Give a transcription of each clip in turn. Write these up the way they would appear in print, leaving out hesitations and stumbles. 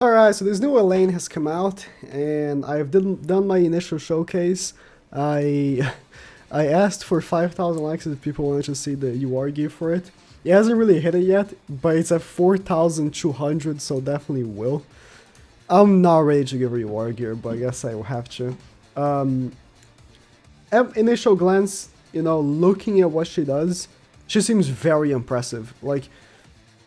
Alright, so this new ELAINE has come out, and I've done my initial showcase. I I asked for 5,000 likes if people wanted to see the UR gear for it. It hasn't really hit it yet, but it's at 4,200, so definitely will. I'm not ready to give her UR gear, but I guess I will have to. At initial glance, looking at what she does, she seems very impressive.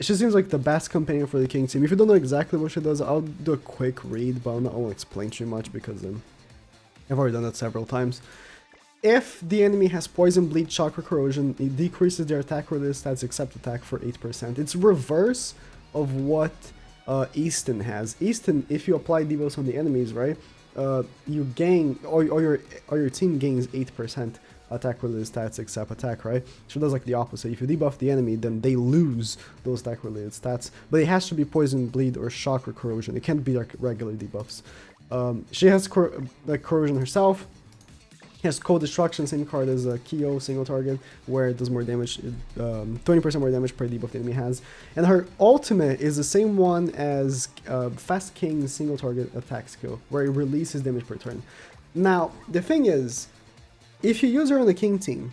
She seems like the best companion for the King team. If you don't know exactly what she does, I'll do a quick read, but I won't explain too much because I've already done it several times. If the enemy has Poison, Bleed, Shock, or Corrosion, it decreases their attack related stats except attack for 8%. It's reverse of what Easton has. Easton, if you apply debuffs on the enemies, right, you gain, or your team gains 8%. Attack related stats except attack, right? She does like the opposite. If you debuff the enemy, then they lose those attack related stats. But it has to be poison, bleed, or shock or corrosion. It can't be like regular debuffs. She has corrosion herself. Has cold destruction, same card as a Kyo single target, where it does more damage, 20% more damage per debuff the enemy has. And her ultimate is the same one as Fast King's single target attack skill, where it releases damage per turn. Now, the thing is, if you use her on the King team,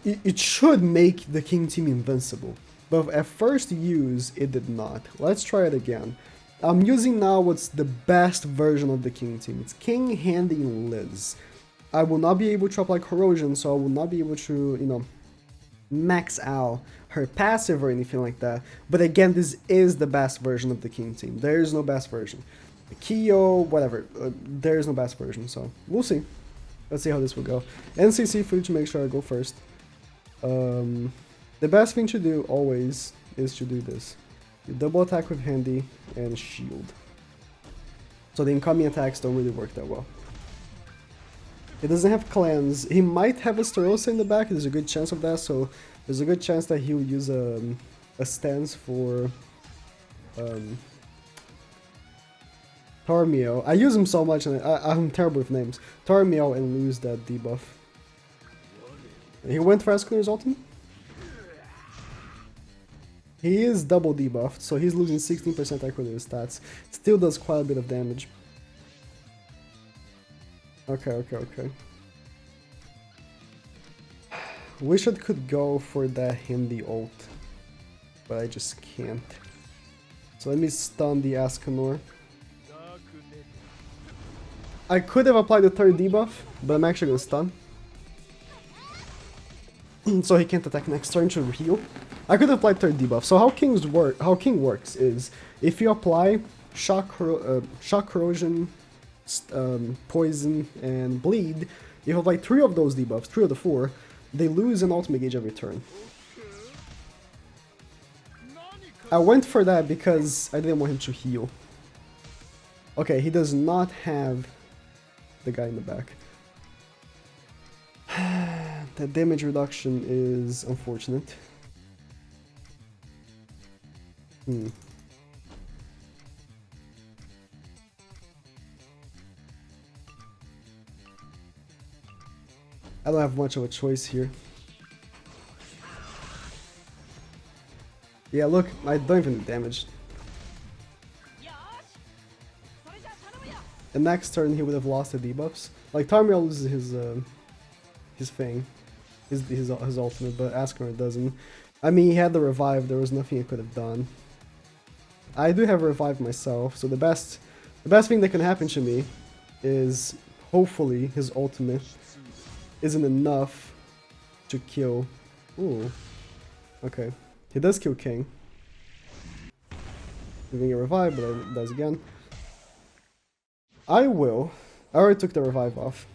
it should make the King team invincible. But at first use, it did not. Let's try it again. I'm using now what's the best version of the King team. It's King, Handy, and Liz. I will not be able to apply Corrosion, so I will not be able to, max out her passive or anything like that. But again, this is the best version of the King team. There is no best version. Kyo, whatever. There is no best version, so we'll see. Let's see how this will go. NCC food to make sure I go first. The best thing to do always is to do this. You double attack with Handy and shield. So the incoming attacks don't really work that well. He doesn't have cleanse. He might have a Starossa in the back. There's a good chance of that. So there's a good chance that he'll use a stance for Tarmiel. I use him so much and I'm terrible with names. Tarmiel and lose that debuff. He went for Escanor's ultimate? He is double debuffed, so he's losing 16% attack related stats. Still does quite a bit of damage. Okay. Wish I could go for that Handy ult, but I just can't. So let me stun the Escanor. I could have applied the third debuff, but I'm actually gonna stun. So he can't attack next turn to heal. I could have applied third debuff. So how King works is if you apply shock corrosion, poison, and bleed, if you apply 3 of those debuffs, 3 of the 4, they lose an ultimate gauge every turn. I went for that because I didn't want him to heal. Okay, he does not have the guy in the back. The damage reduction is unfortunate. I don't have much of a choice here. Yeah, look, I don't even do damage. And next turn he would have lost the debuffs. Like Tarmiel loses his thing, his ultimate, but Escanor doesn't. I mean, he had the revive. There was nothing he could have done. I do have revive myself, so the best thing that can happen to me is hopefully his ultimate isn't enough to kill. Ooh, okay, he does kill King. Giving a revive, but it does again. I already took the revive off.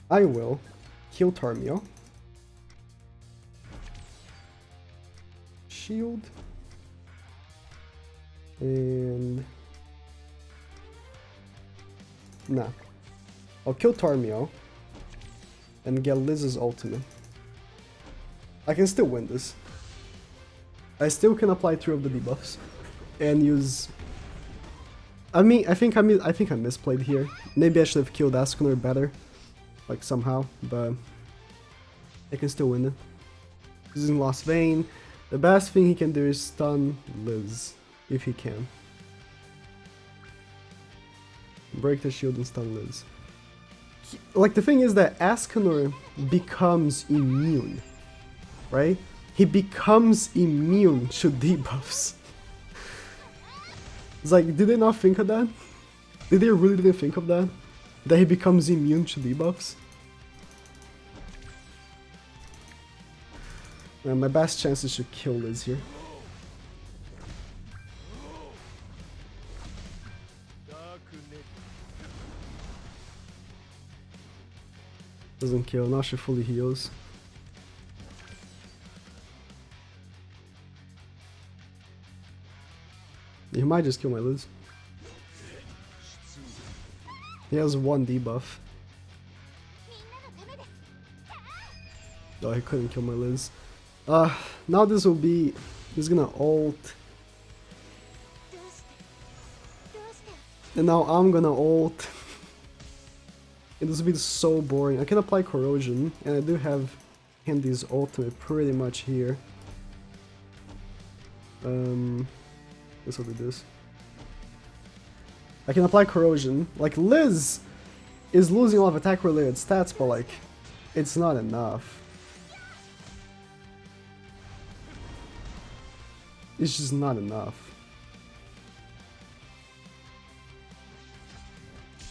I will kill Tarmiel. Shield. And... nah. I'll kill Tarmiel. And get Liz's ultimate. I can still win this. I still can apply 3 of the debuffs. And use... I mean, I think I misplayed here. Maybe I should have killed Escanor better. Like somehow, but I can still win it. He's in Lost Vein. The best thing he can do is stun Liz. if he can. Break the shield and stun Liz. Like, the thing is that Ascanor becomes immune, right? He becomes immune to debuffs. It's like, did they not think of that? Did they really didn't think of that? That he becomes immune to debuffs? My best chance is to kill Liz here. Doesn't kill, now she fully heals. He might just kill my Liz. He has one debuff. Oh, he couldn't kill my Liz. Now this will be... He's gonna ult. And now I'm gonna ult. And this will be so boring. I can apply corrosion, and I do have Handy's ultimate pretty much here. Guess I'll do this. I can apply corrosion. Like, Liz is losing a lot of attack related stats, but like, it's not enough. It's just not enough.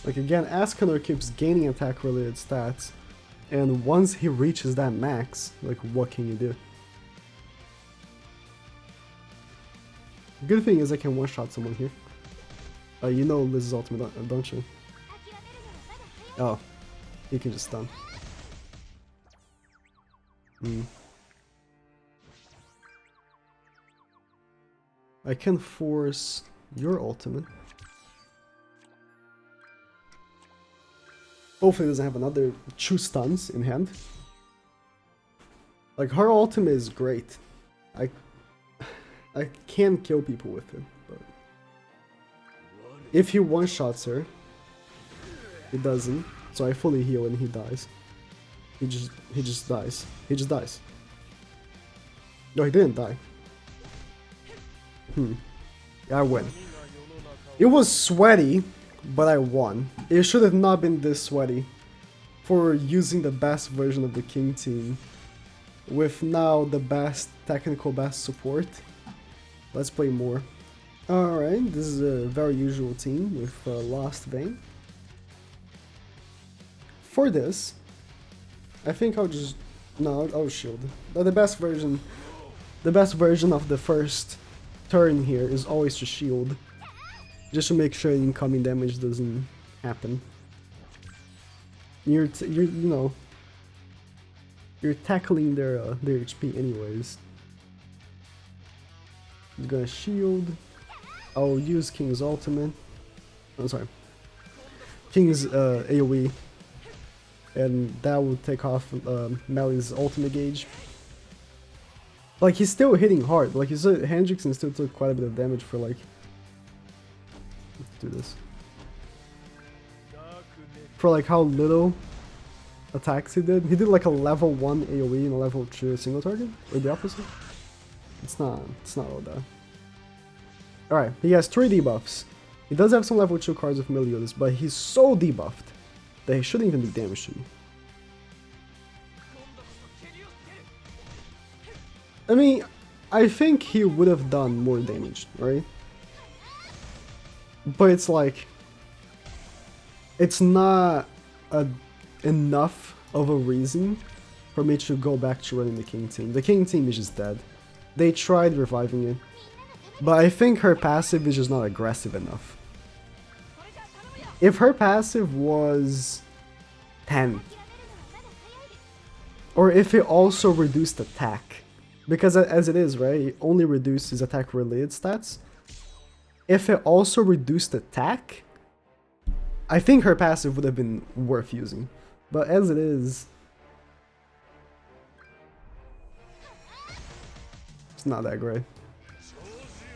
Like, again, Ascanor keeps gaining attack related stats, and once he reaches that max, like, what can you do? Good thing is I can one-shot someone here. You know Liz's ultimate, don't you? Oh, he can just stun. I can force your ultimate. Hopefully it doesn't have another 2 stuns in hand. Like, her ultimate is great. I can kill people with it, but if he one-shots her, he doesn't. So I fully heal and he dies. He just dies. He just dies. No, he didn't die. Yeah, I win. It was sweaty, but I won. It should have not been this sweaty for using the best version of the King team with now the best technical best support. Let's play more. Alright, this is a very usual team with Lost Vein. For this, I think I'll just... No, I'll shield. But the best version of the first turn here is always to shield. Just to make sure incoming damage doesn't happen. You're tackling their HP anyways. He's gonna shield. I'll use King's ultimate. I'm sorry. King's AoE. And that will take off Melly's ultimate gauge. Like, he's still hitting hard. Like, you saw Hendrickson still took quite a bit of damage for like... Let's do this. For like how little attacks he did. He did like a level 1 AoE and a level 2 single target? Or the opposite? It's not all that. Alright, he has 3 debuffs. He does have some level 2 cards with Meliodas, but he's so debuffed that he shouldn't even do damage to you. I mean, I think he would have done more damage, right? But it's like... It's not enough of a reason for me to go back to running the King team. The King team is just dead. They tried reviving it, but I think her passive is just not aggressive enough. If her passive was 10, or if it also reduced attack, because as it is, right, it only reduces attack related stats. If it also reduced attack, I think her passive would have been worth using. But as it is, it's not that great.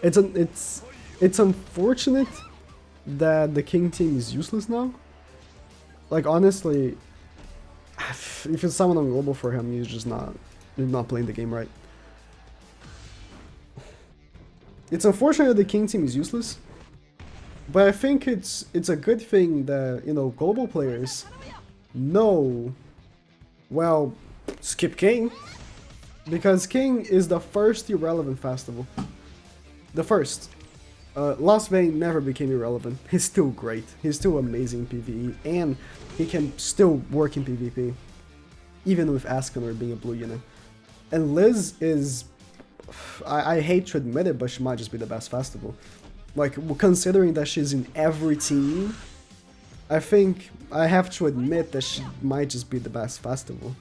It's unfortunate that the King team is useless now. Like, honestly, if it's someone on global for him, he's not playing the game right. It's unfortunate that the King team is useless, but I think it's a good thing that, you know, global players know, well, skip King, because King is the first irrelevant festival. The first. Lost Vein never became irrelevant. He's still great. He's still amazing in PvE, and he can still work in PvP, even with Ascanor being a blue unit. And Liz is, I hate to admit it, but she might just be the best festival. Like, considering that she's in every team, I think I have to admit that she might just be the best festival.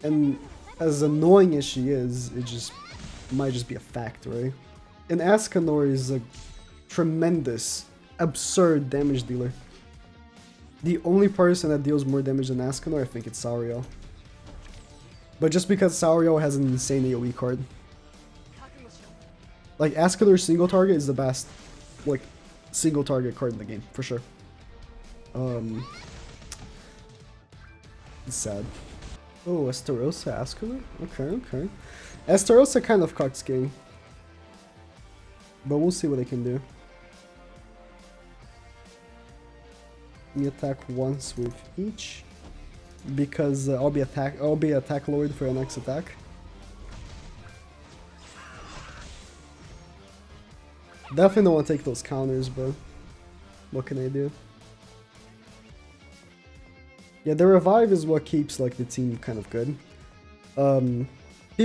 And as annoying as she is, it just might just be a fact, right? And Ascanor is a tremendous, absurd damage dealer. The only person that deals more damage than Ascanor, I think it's Sauriel. But just because Sauriel has an insane AoE card. Like, Ascanor's single target is the best, like, single target card in the game, for sure. It's sad. Oh, Estarossa Ascanor? Okay. Estarossa kind of cucks King. But we'll see what they can do. We attack once with each. Because I'll be attack lord for your next attack. Definitely don't want to take those counters, but what can I do? Yeah, the revive is what keeps like the team kind of good. Some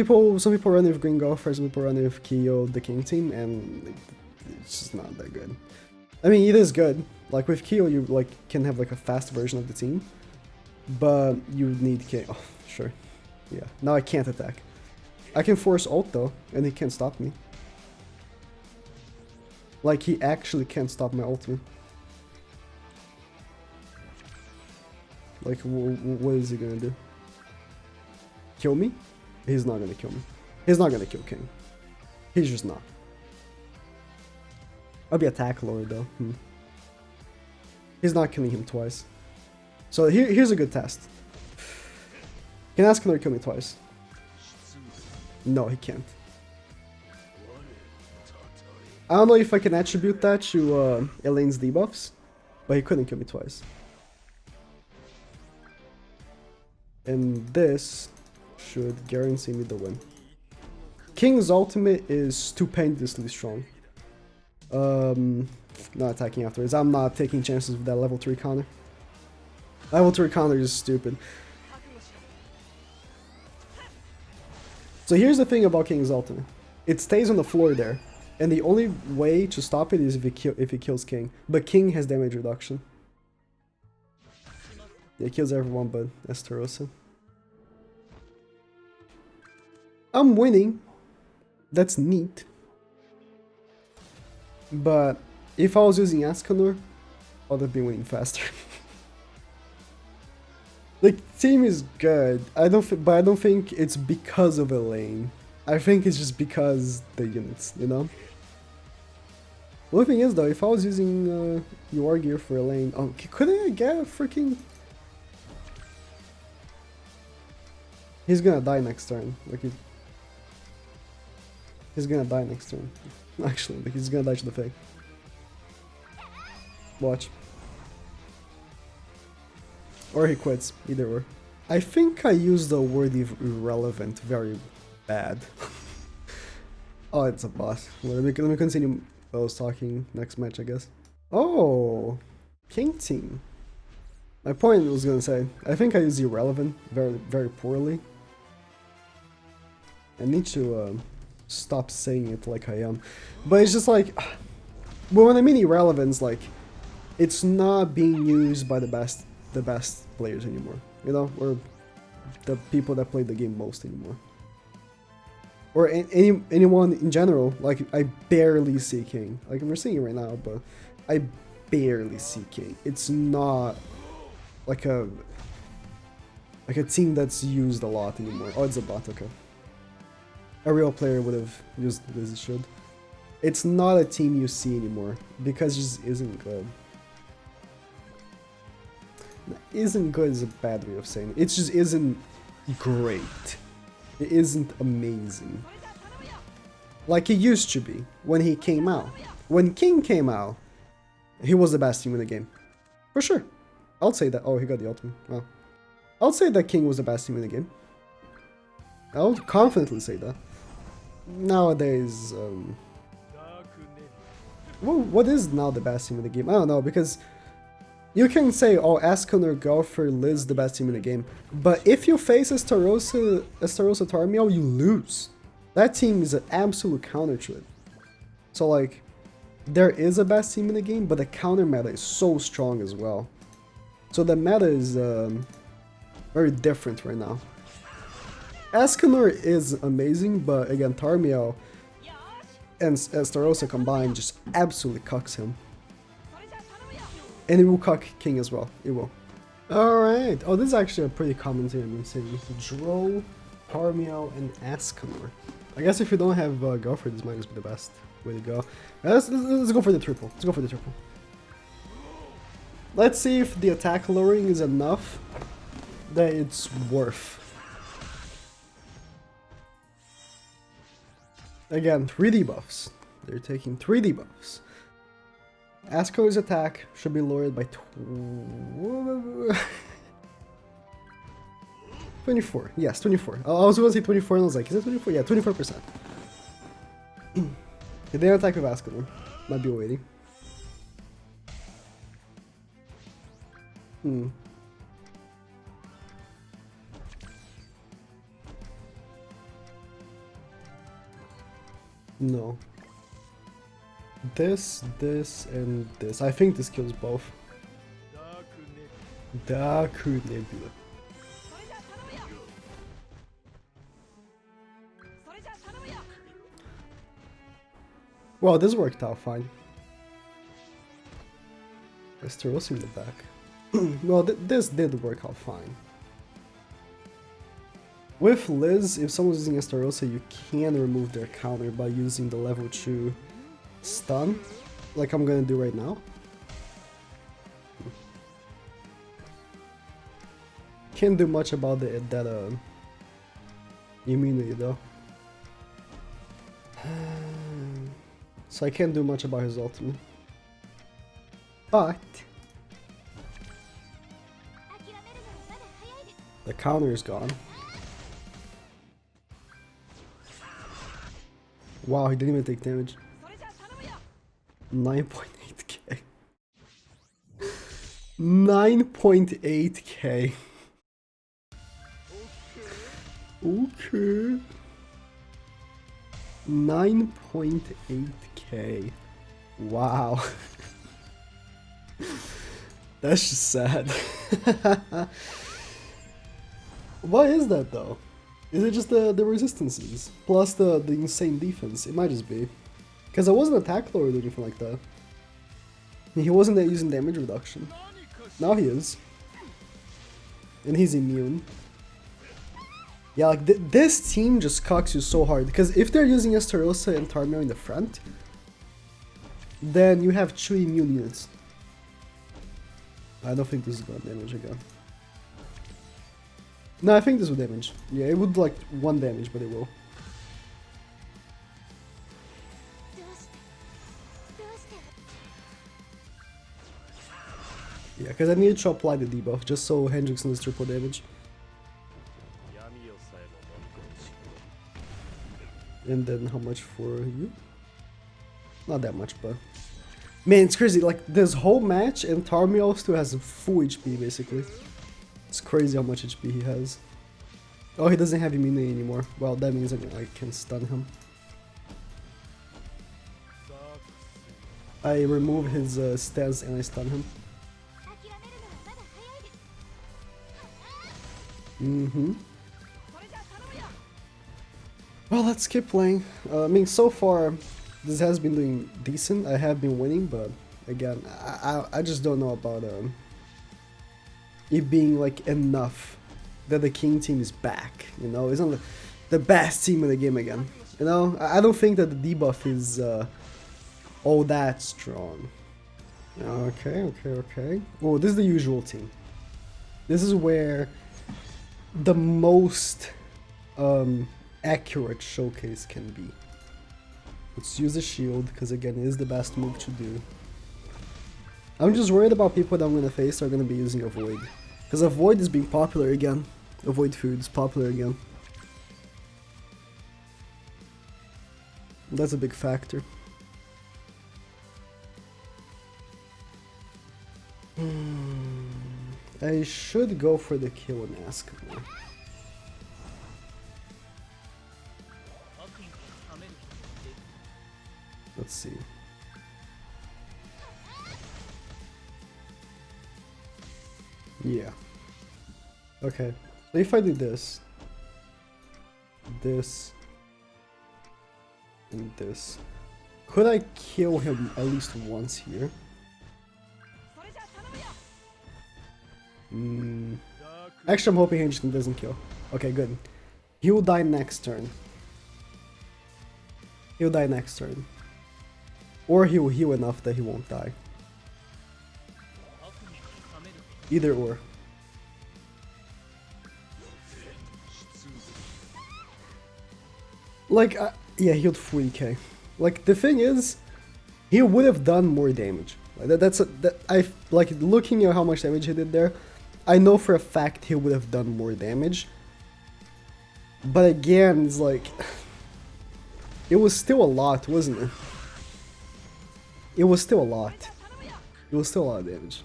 people run with Green Gopher, some people run with Kyo, the King team, and it's just not that good. I mean, it is good. Like with Kyo, you like can have like a fast version of the team, but you need King. Oh, sure. Yeah. Now I can't attack. I can force ult though, and he can't stop me. Like he actually can't stop my ultimate. Like, what is he gonna do? Kill me? He's not gonna kill me. He's not gonna kill King. He's just not. I'll be attack lord though. He's not killing him twice. So here's a good test. Can Ascanor kill me twice? No, he can't. I don't know if I can attribute that to Elaine's debuffs, but he couldn't kill me twice. And this should guarantee me the win. King's ultimate is stupendously strong. Not attacking afterwards. I'm not taking chances with that level 3 counter. Level 3 counter is stupid. So here's the thing about King's ultimate. It stays on the floor there. And the only way to stop it is if it kills King. But King has damage reduction. Yeah, it kills everyone but Estarossa. I'm winning. That's neat. But if I was using Ascanor, I would have been winning faster. The team is good. But I don't think it's because of Elaine. I think it's just because the units, you know? The only thing is though, if I was using UR gear for Elaine, oh, couldn't I get a freaking... He's gonna die next turn. Like he's gonna die next turn. Actually, like he's gonna die to the fake. Watch. Or he quits, either or. I think I used the word irrelevant very bad. Oh, it's a boss. Well, let me continue. I was talking next match, I guess. Oh, King team. My point was gonna say, I think I use irrelevant very poorly. I need to stop saying it like I am. But it's just like, well, when I mean irrelevance, like, it's not being used by the best players anymore, you know, or the people that play the game most anymore. Or anyone in general. Like, I barely see King. Like, we're seeing it right now, but I barely see King. It's not like a team that's used a lot anymore. Oh, it's a bot, okay. A real player would have used it as it should. It's not a team you see anymore, because it just isn't good. Isn't good is a bad way of saying it. It just isn't great. It isn't amazing. Like he used to be when he came out. When King came out, he was the best team in the game. For sure. I'll say that. Oh, he got the ultimate. Well, I'll say that King was the best team in the game. I'll confidently say that. Nowadays, well, what is now the best team in the game? I don't know, because you can say, oh, Ascon or Golfer Liz the best team in the game, but if you face Estarossa Tarmiel, you lose. That team is an absolute counter to it. So like, there is a best team in the game, but the counter meta is so strong as well. So the meta is very different right now. Escanor is amazing, but again, Tarmiel and Estarossa combined just absolutely cucks him. And it will cuck King as well, it will. Alright, oh, this is actually a pretty common thing I've been saying. Droll, Tarmiel, and Escanor. I guess if you don't have Gopher, this might just be the best way to go. Let's go for the triple. Let's go for the triple. Let's see if the attack lowering is enough that it's worth. Again, 3 debuffs. They're taking 3 debuffs. Asco's attack should be lowered by 24. Yes, 24. I was going to say 24 and I was like, is it 24? Yeah, 24%. They didn't attack with Ascon. Might be waiting. No. This, and this. I think this kills both. Daku Nebula. Well, this worked out fine. Estarossa in the back. Well, this did work out fine. With Liz, if someone's using Estarossa, you can remove their counter by using the level 2 stun, like I'm gonna do right now. Can't do much about that immunity though. So I can't do much about his ultimate. But the counter is gone. Wow, he didn't even take damage. 9.8k. 9.8k. Okay. 9.8k. Wow. That's just sad. Why is that though? Is it just the resistances plus the insane defense? It might just be. Because I wasn't attack lowered or anything like that. He wasn't using damage reduction. Now he is. And he's immune. Yeah, like this team just cocks you so hard. Because if they're using Estarossa and Tarmiel in the front, then you have 2 immune units. I don't think this is gonna damage again. No, I think this will damage. Yeah, it would like 1 damage, but it will. Yeah, because I need to apply the debuff just so Hendrickson does triple damage. And then how much for you? Not that much, but... Man, it's crazy, like this whole match and Tarmiel still has full HP basically. It's crazy how much HP he has. Oh, he doesn't have immunity anymore. Well, that means I can stun him. I remove his stance and I stun him. Well, let's keep playing. I mean, so far, this has been doing decent. I have been winning, but again, I just don't know about it being like enough that the King team is back. You know, it's not the best team in the game again. You know, I don't think that the debuff is all that strong. Okay. Oh, this is the usual team. This is where the most accurate showcase can be. Let's use a shield, because again, it is the best move to do. I'm just worried about people that I'm gonna face are gonna be using Avoid. Because Avoid is being popular again. Avoid food is popular again. That's a big factor. I should go for the kill and ask him. Let's see. Yeah. Okay. So if I do this, and this, could I kill him at least once here? Actually, I'm hoping he doesn't kill. Okay, good. He will die next turn. He'll die next turn. Or he will heal enough that he won't die. Either or. Like, yeah, he healed 40k. Like, the thing is, he would have done more damage. Like, like, looking at how much damage he did there, I know for a fact he would have done more damage. But again, it's like, it was still a lot, wasn't it? It was still a lot. It was still a lot of damage.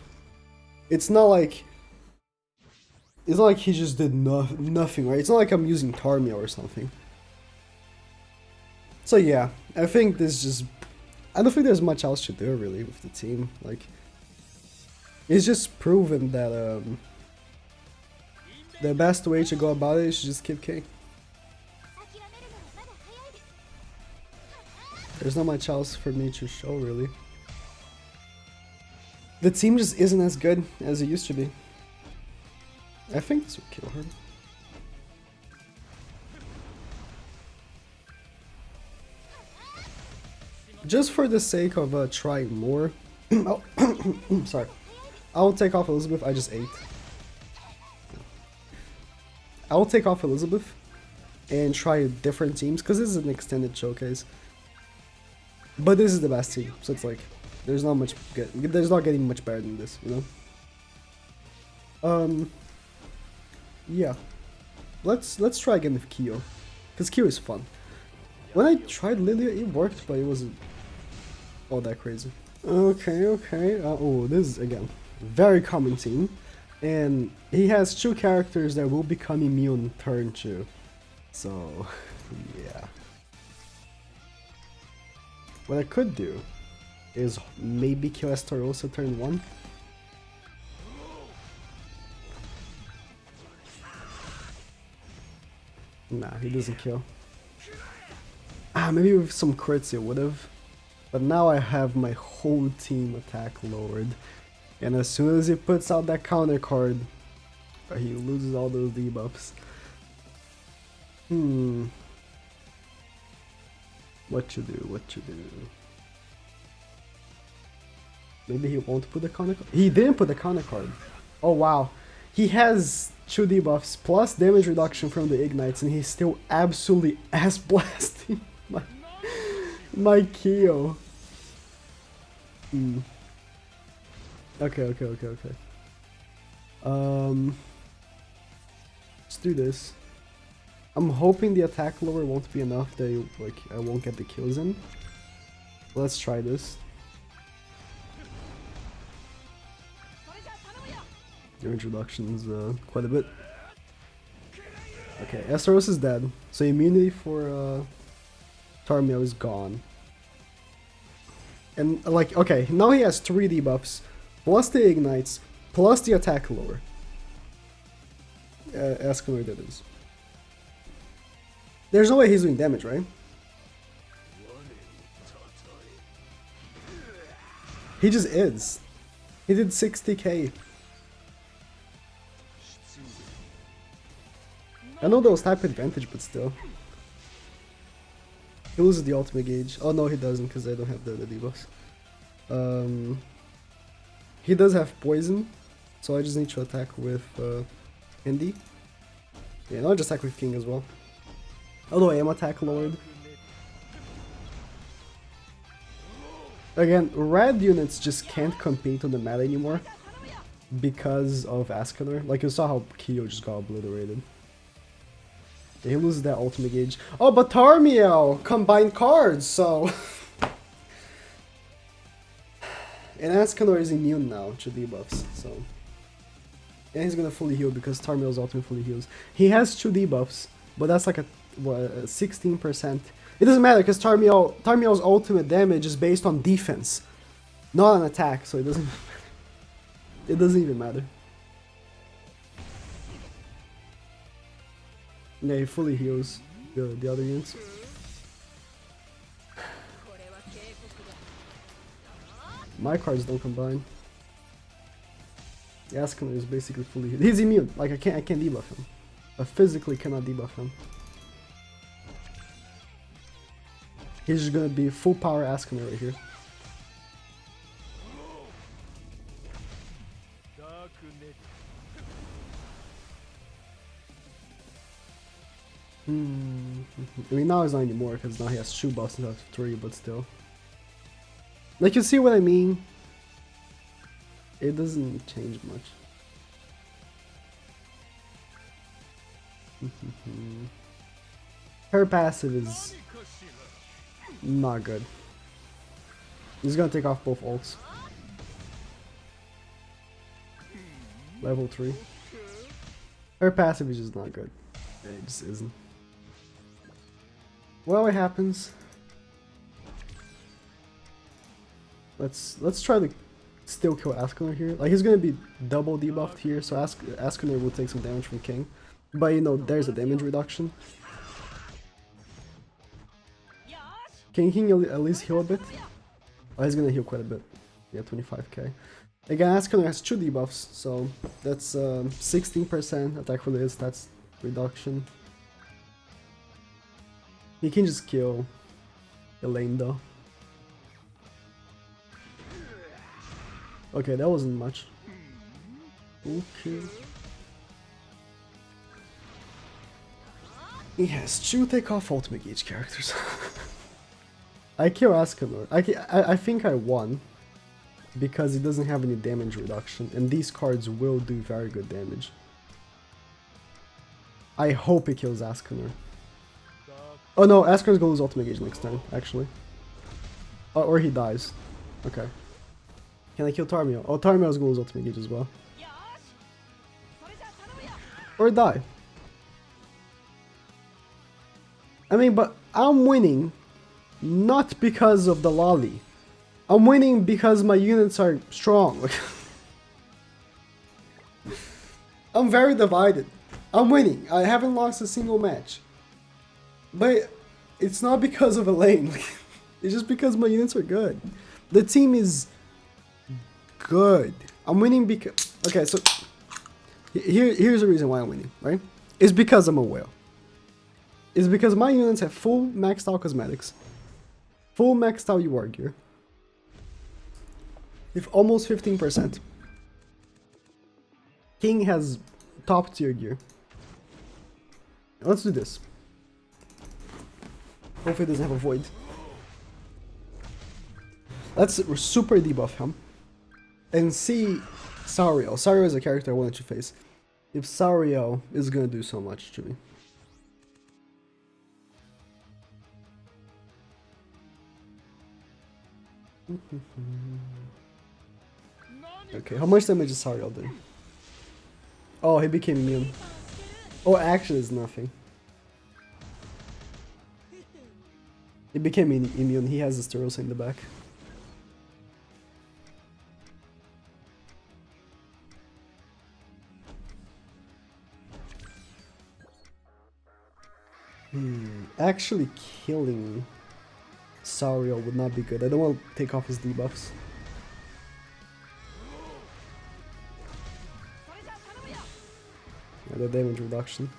It's not like he just did nothing, right? It's not like I'm using Tarmia or something. So yeah, I think this just... I don't think there's much else to do really with the team. Like, it's just proven that the best way to go about it is to just keep K. There's not much else for me to show really. The team just isn't as good as it used to be. I think this would kill her. Just for the sake of trying more. Oh, sorry. I'll take off Elizabeth. I just ate. I'll take off Elizabeth and try different teams because this is an extended showcase. But this is the best team, so it's like there's not much there's not getting much better than this, you know. Yeah. Let's try again with Kyo, because Kyo is fun. When I tried Lilia, it worked, but it wasn't all that crazy. Okay. Oh, this is again very common team, and he has 2 characters that will become immune turn 2. So yeah. What I could do is maybe kill Estarossa turn 1. Nah, he doesn't kill. Maybe with some crits it would've. But now I have my whole team attack lowered. And as soon as he puts out that counter card, he loses all those debuffs. What to do? Maybe he won't put the counter card. He didn't put the counter card. Oh wow. He has 2 debuffs plus damage reduction from the ignites and he's still absolutely ass blasting my Kyo. Okay. Let's do this. I'm hoping the attack lower won't be enough that I won't get the kills in. Let's try this. Damage reduction's quite a bit. Okay, Estaros is dead, so immunity for Tarmio is gone. And like, okay, now he has 3 debuffs, plus the ignites, plus the attack lower. Ask him where that is. There's no way he's doing damage, right? He just is. He did 60k. I know there was type advantage, but still. He loses the ultimate gauge. Oh no, he doesn't, because I don't have the debuffs. He does have poison, so I just need to attack with Indy. Yeah, and I'll just attack with King as well. Although I am attack lowered. Again, red units just can't compete on the meta anymore because of Ascanor. Like, you saw how Kyo just got obliterated. He loses that ultimate gauge. Oh, but Tarmiel combined cards, so... And Ascanor is immune now to debuffs, so... And he's gonna fully heal because Tarmiel's ultimate fully heals. He has 2 debuffs, but that's like a 16%. It doesn't matter because Tarmiel's ultimate damage is based on defense, not on attack, so it doesn't it doesn't even matter. Yeah, he fully heals the other units. My cards don't combine. Ascanor is basically fully healed. He's immune. Like I can't debuff him. I physically cannot debuff him. He's just gonna be full power Ascanor right here. I mean, now he's not anymore because now he has 2 buffs instead of 3, but still. Like, you see what I mean? It doesn't change much. Her passive is not good. He's gonna take off both ults. Level 3. Her passive is just not good. It just isn't. Well, it happens. Let's try to still kill Ascanor here. Like, he's gonna be double debuffed here, so Ascanor will take some damage from King. But you know, there's a damage reduction. Can King at least heal a bit? Oh, he's gonna heal quite a bit. Yeah, 25k. Again, Ascanor has 2 debuffs, so that's 16% attack related stats reduction. He can just kill ELAINE though. Okay, that wasn't much. Okay. He has 2 take-off ultimate gauge characters. I kill Ascanor. I think I won because he doesn't have any damage reduction, and these cards will do very good damage. I hope he kills Ascanor. Oh no, Ascanor's gonna lose ultimate gauge next turn, actually. Or he dies. Okay. Can I kill Tarmiel? Oh, Tarmiel's gonna lose ultimate gauge as well. Or die. I mean, but I'm winning not because of the lolly. I'm winning because my units are strong. I'm very divided. I'm winning. I haven't lost a single match. But it's not because of ELAINE. It's just because my units are good. The team is good. I'm winning because... Okay, so... Here's the reason why I'm winning, right? It's because I'm a whale. It's because my units have full maxed out cosmetics. Full maxed out UR gear. With almost 15%. King has top tier gear. Let's do this. Hopefully it doesn't have a void. Let's super debuff him. And see Sauriel. Sauriel is a character I wanted to face. If Sauriel is gonna do so much to me. Okay, how much damage is Sauriel doing? Oh, he became immune. Oh, actually it's nothing. He became immune, he has the Sterosa in the back. Actually killing Sauriel would not be good. I don't want to take off his debuffs. Yeah, the damage reduction.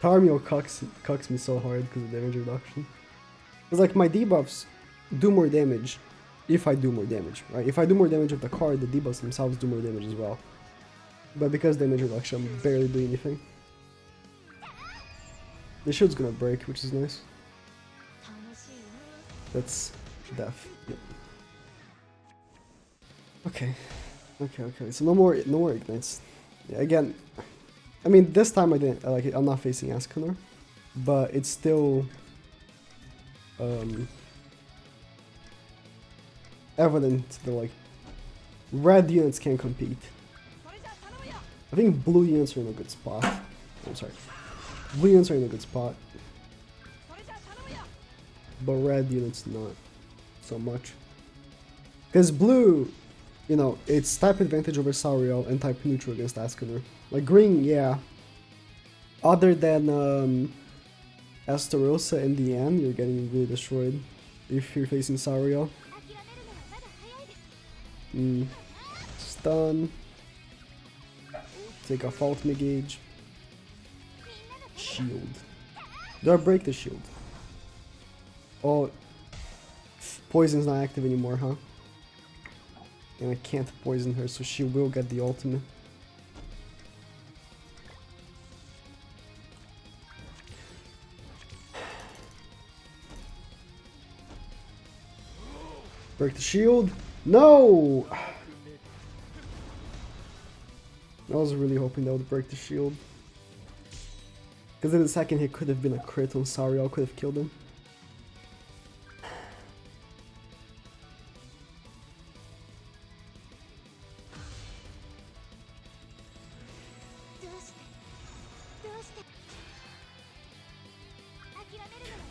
Tarmiel cucks me so hard because of damage reduction. It's like my debuffs do more damage if I do more damage, right? If I do more damage with the card, the debuffs themselves do more damage as well. But because damage reduction, I'm barely doing anything. The shield's gonna break, which is nice. That's death. Yep. Okay. So no more ignites. Yeah, again, I mean this time I didn't like it. I'm not facing Ascanor, but it's still evident that like red units can compete. I think blue units are in a good spot. I'm sorry. Blue units are in a good spot. But red units not so much. Because blue, you know, it's type advantage over Sauriel and type neutral against Ascanor. Like green, yeah. Other than Estarossa in the end, you're getting really destroyed if you're facing Sauriel. Stun. Take off ultimate gauge. Shield. Do I break the shield? Oh, poison's not active anymore, huh? And I can't poison her, so she will get the ultimate. Break the shield. No! I was really hoping that would break the shield. Because in the second hit could have been a crit on Sauriel, could have killed him.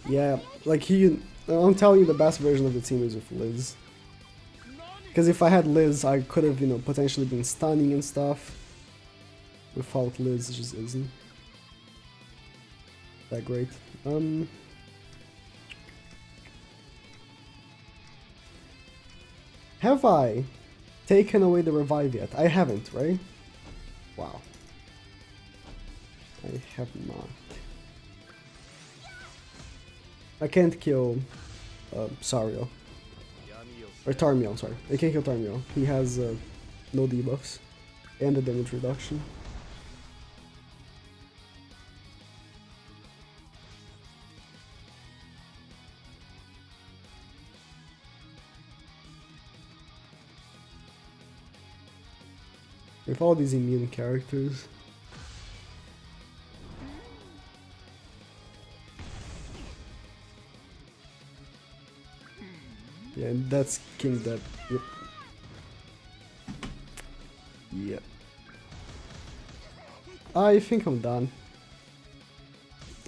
Yeah, like I'm telling you the best version of the team is with Liz. Because if I had Liz, I could have, you know, potentially been stunning and stuff. Without Liz, it just isn't that great. Have I taken away the revive yet? I haven't, right? Wow. I have not. I can't kill Sario. Or Tarmiel, sorry. I can't kill Tarmiel. He has no debuffs. And the damage reduction. With all these immune characters. Yeah, and that's King Dead. Yep. Yep. I think I'm done.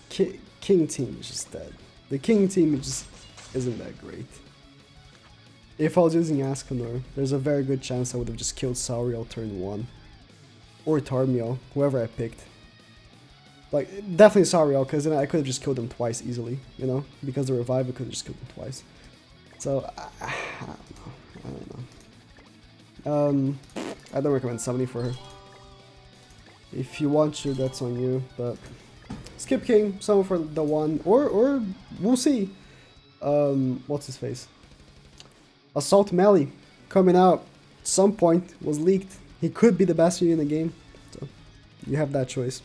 King team is just dead. The King team just isn't that great. If I was using Ascanor, there's a very good chance I would have just killed Sauriel turn 1. Or Tarmiel, whoever I picked. Like, definitely Sauriel, because then I could have just killed him twice easily, you know? Because the revive, I could have just killed him twice. So, I don't know. I don't recommend summoning for her. If you want to, that's on you, but... Skip King, summon for the 1, or we'll see. What's his face? Assault Melee, coming out at some point, was leaked. He could be the best unit in the game, so you have that choice.